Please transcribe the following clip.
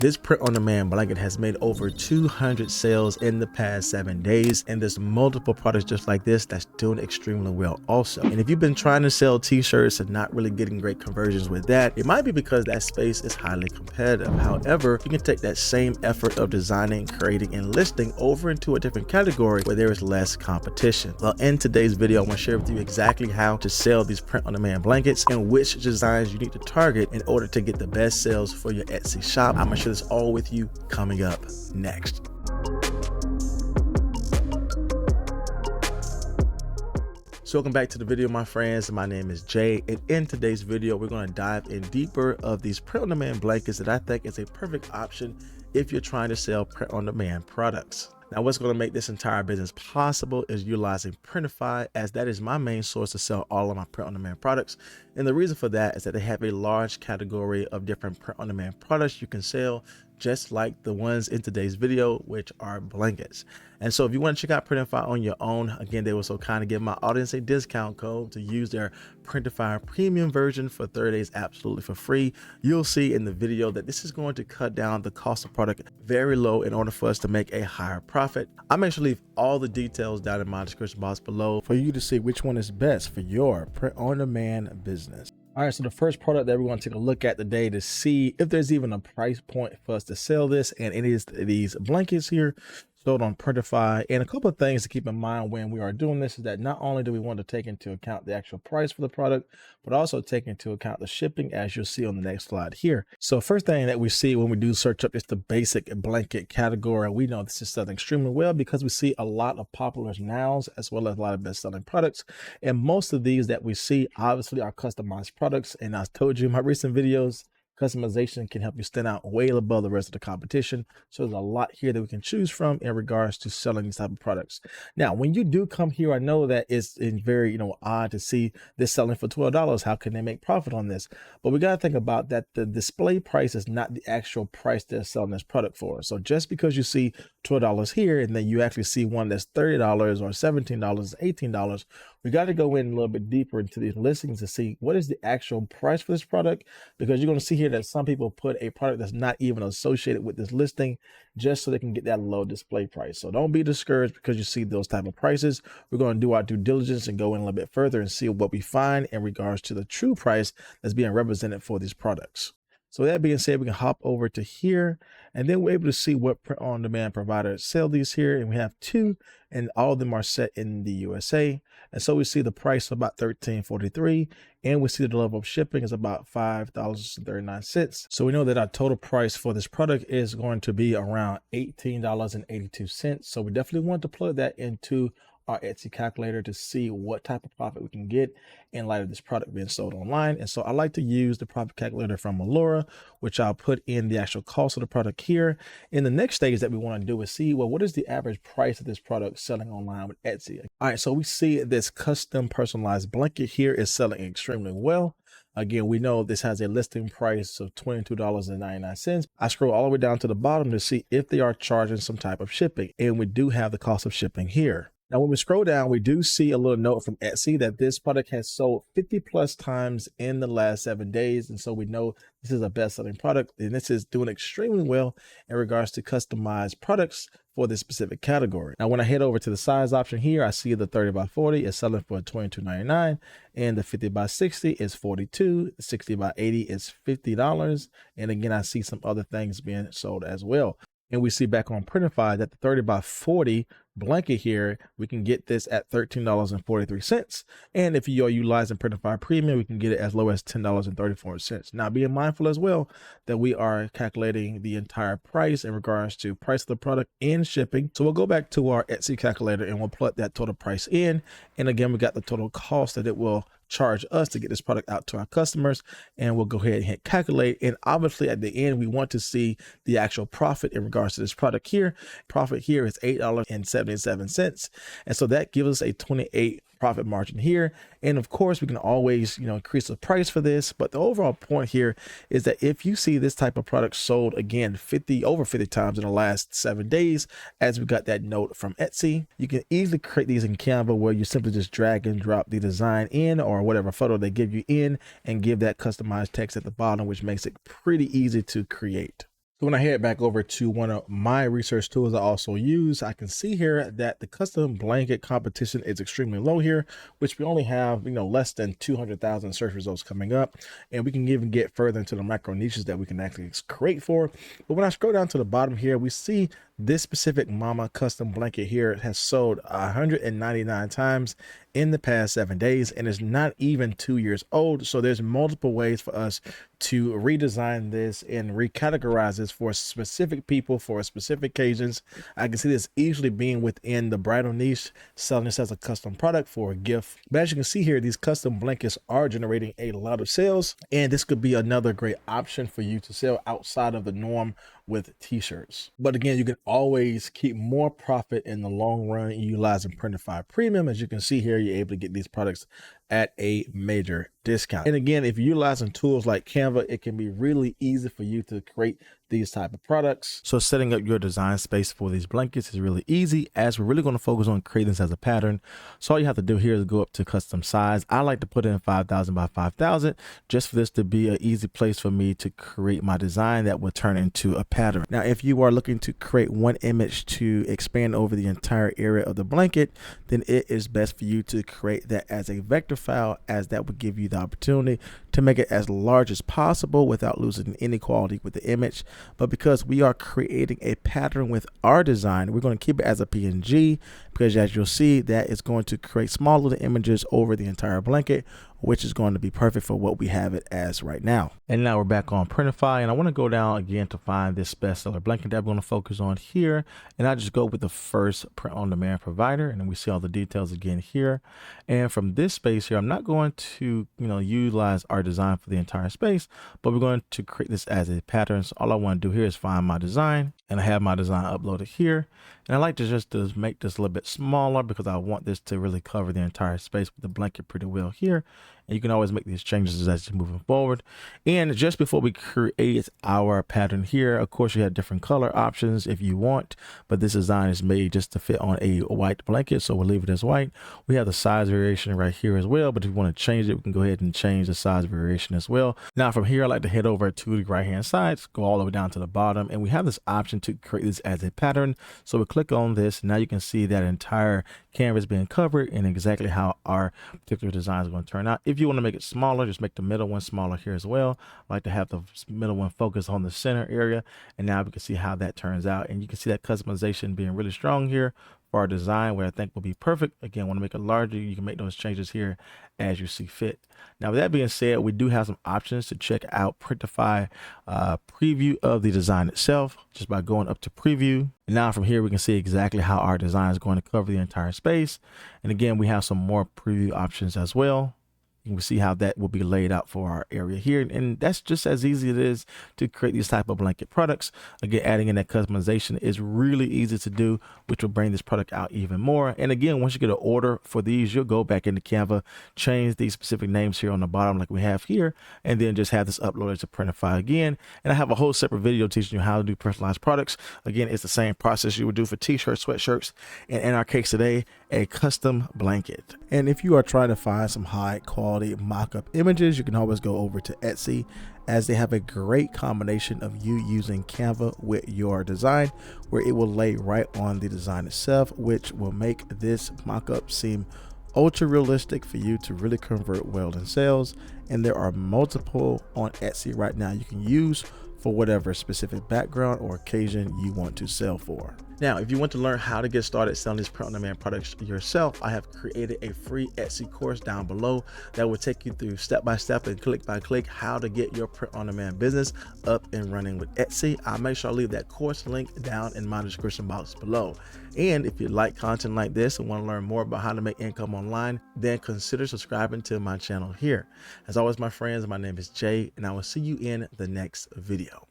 This print-on-demand blanket has made over 200 sales in the past 7 days, and there's multiple products just like this that's doing extremely well also. And if you've been trying to sell t-shirts and not really getting great conversions with that, it might be because that space is highly competitive. However, you can take that same effort of designing, creating, and listing over into a different category where there is less competition. Well, in today's video, I want to share with you exactly how to sell these print-on-demand blankets and which designs you need to target in order to get the best sales for your Etsy shop. I'm gonna share this all with you coming up next. So welcome back to the video, my friends. My name is Jay, and in today's video, we're going to dive in deeper of these print-on-demand blankets that I think is a perfect option if you're trying to sell print-on-demand products. Now, what's going to make this entire business possible is utilizing Printify, as that is my main source to sell all of my print-on-demand products. And the reason for that is that they have a large category of different print-on-demand products you can sell, just like the ones in today's video, which are blankets. And so if you want to check out Printify on your own, again, they were so kind to give my audience a discount code to use their Printify premium version for 30 days absolutely for free. You'll see in the video that this is going to cut down the cost of product very low in order for us to make a higher profit. I'll make sure to leave all the details down in my description box below for you to see which one is best for your print-on-demand business. All right, so the first product that we're going to take a look at today to see if there's even a price point for us to sell this, and it is these blankets here sold on Printify. And a couple of things to keep in mind when we are doing this is that not only do we want to take into account the actual price for the product, but also take into account the shipping, as you'll see on the next slide here. So first thing that we see when we do search up is the basic blanket category. We know this is selling extremely well because we see a lot of popular nows as well as a lot of best-selling products. And most of these that we see obviously are customized products. And I told you in my recent videos, customization can help you stand out way above the rest of the competition. So there's a lot here that we can choose from in regards to selling these type of products. Now, when you do come here, I know that it's very, odd to see this selling for $12. How can they make profit on this? But we got to think about that the display price is not the actual price they're selling this product for. So just because you see $12 here and then you actually see one that's $30 or $17, $18, we got to go in a little bit deeper into these listings to see what is the actual price for this product, because you're going to see here that some people put a product that's not even associated with this listing just so they can get that low display price. So don't be discouraged because you see those type of prices. We're going to do our due diligence and go in a little bit further and see what we find in regards to the true price that's being represented for these products. So that being said, we can hop over to here, and then we're able to see what print-on-demand providers sell these here. And we have two, and all of them are set in the USA. And so we see the price of about $13.43, and we see the level of shipping is about $5.39. So we know that our total price for this product is going to be around $18.82. So we definitely want to plug that into our Etsy calculator to see what type of profit we can get in light of this product being sold online. And so I like to use the profit calculator from Allura, which I'll put in the actual cost of the product here. In the next stage that we want to do is see, well, what is the average price of this product selling online with Etsy? All right, so we see this custom personalized blanket here is selling extremely well. Again, we know this has a listing price of $22.99. I scroll all the way down to the bottom to see if they are charging some type of shipping, and we do have the cost of shipping here. Now, when we scroll down, we do see a little note from Etsy that this product has sold 50 plus times in the last 7 days. And so we know this is a best-selling product, and this is doing extremely well in regards to customized products for this specific category. Now, when I head over to the size option here, I see the 30 by 40 is selling for $22.99, and the 50 by 60 is $42, the 60 by 80 is $50. And again, I see some other things being sold as well. And we see back on Printify that the 30 by 40 blanket here, we can get this at $13.43. And if you are utilizing Printify Premium, we can get it as low as $10.34. Now, being mindful as well that we are calculating the entire price in regards to price of the product and shipping. So we'll go back to our Etsy calculator and we'll plug that total price in. And again, we got the total cost that it will charge us to get this product out to our customers, and we'll go ahead and hit calculate. And obviously at the end, we want to see the actual profit in regards to this product here. Profit here is $8.77. And so that gives us a 28 profit margin here. And of course, we can always, increase the price for this. But the overall point here is that if you see this type of product sold again, over 50 times in the last 7 days, as we got that note from Etsy, you can easily create these in Canva where you simply just drag and drop the design in or whatever photo they give you in and give that customized text at the bottom, which makes it pretty easy to create. So when I head back over to one of my research tools I also use, I can see here that the custom blanket competition is extremely low here, which we only have, less than 200,000 search results coming up. And we can even get further into the micro niches that we can actually create for. But when I scroll down to the bottom here, we see this specific mama custom blanket here has sold 199 times in the past 7 days, and it's not even 2 years old. So there's multiple ways for us to redesign this and recategorize this for specific people for specific occasions. I can see this easily being within the bridal niche, selling this as a custom product for a gift. But as you can see here, these custom blankets are generating a lot of sales, and this could be another great option for you to sell outside of the norm with t-shirts. But again, you can always keep more profit in the long run utilizing Printify Premium. As you can see here, you're able to get these products at a major discount. And again, if you're utilizing tools like Canva, it can be really easy for you to create these type of products. So setting up your design space for these blankets is really easy, as we're really going to focus on creating this as a pattern. So all you have to do here is go up to custom size. I like to put in 5,000 by 5,000 just for this to be an easy place for me to create my design that will turn into a pattern. Now, if you are looking to create one image to expand over the entire area of the blanket, then it is best for you to create that as a vector file, as that would give you the opportunity to make it as large as possible without losing any quality with the image. But because we are creating a pattern with our design, we're going to keep it as a PNG, because as you'll see, that is going to create small little images over the entire blanket, which is going to be perfect for what we have it as right now. And now we're back on Printify, and I want to go down again to find this bestseller blanket that we're going to focus on here. And I just go with the first print on demand provider, and then we see all the details again here. And from this space here, I'm not going to, utilize our design for the entire space, but we're going to create this as a pattern. So all I want to do here is find my design, and I have my design uploaded here. And I like to just make this a little bit smaller because I want this to really cover the entire space with the blanket pretty well here. And you can always make these changes as you're moving forward. And just before we create our pattern here, of course, you have different color options if you want, but this design is made just to fit on a white blanket, so we'll leave it as white. We have the size variation right here as well, but if you want to change it, we can go ahead and change the size variation as well. Now from here, I like to head over to the right hand side, go all the way down to the bottom, and we have this option to create this as a pattern. So we click on this. Now you can see that entire canvas being covered and exactly how our particular design is going to turn out. If you want to make it smaller, just make the middle one smaller here as well. I like to have the middle one focus on the center area, and now we can see how that turns out. And you can see that customization being really strong here for our design, where I think will be perfect. Again, want to make it larger, you can make those changes here as you see fit. Now with that being said, we do have some options to check out Printify preview of the design itself just by going up to preview. And now from here, we can see exactly how our design is going to cover the entire space. And again, we have some more preview options as well. You can see how that will be laid out for our area here. And that's just as easy as it is to create these type of blanket products. Again, adding in that customization is really easy to do, which will bring this product out even more. And again, once you get an order for these, you'll go back into Canva, change these specific names here on the bottom like we have here, and then just have this uploaded to Printify again. And I have a whole separate video teaching you how to do personalized products. Again, it's the same process you would do for t-shirts, sweatshirts, and in our case today, a custom blanket. And if you are trying to find some high quality mock-up images, you can always go over to Etsy, as they have a great combination of you using Canva with your design, where it will lay right on the design itself, which will make this mock-up seem ultra realistic for you to really convert well in sales. And there are multiple on Etsy right now you can use for whatever specific background or occasion you want to sell for. Now, if you want to learn how to get started selling these print-on-demand products yourself, I have created a free Etsy course down below that will take you through step-by-step and click-by-click how to get your print-on-demand business up and running with Etsy. I'll make sure I leave that course link down in my description box below. And if you like content like this and want to learn more about how to make income online, then consider subscribing to my channel here. As always, my friends, my name is Jay, and I will see you in the next video.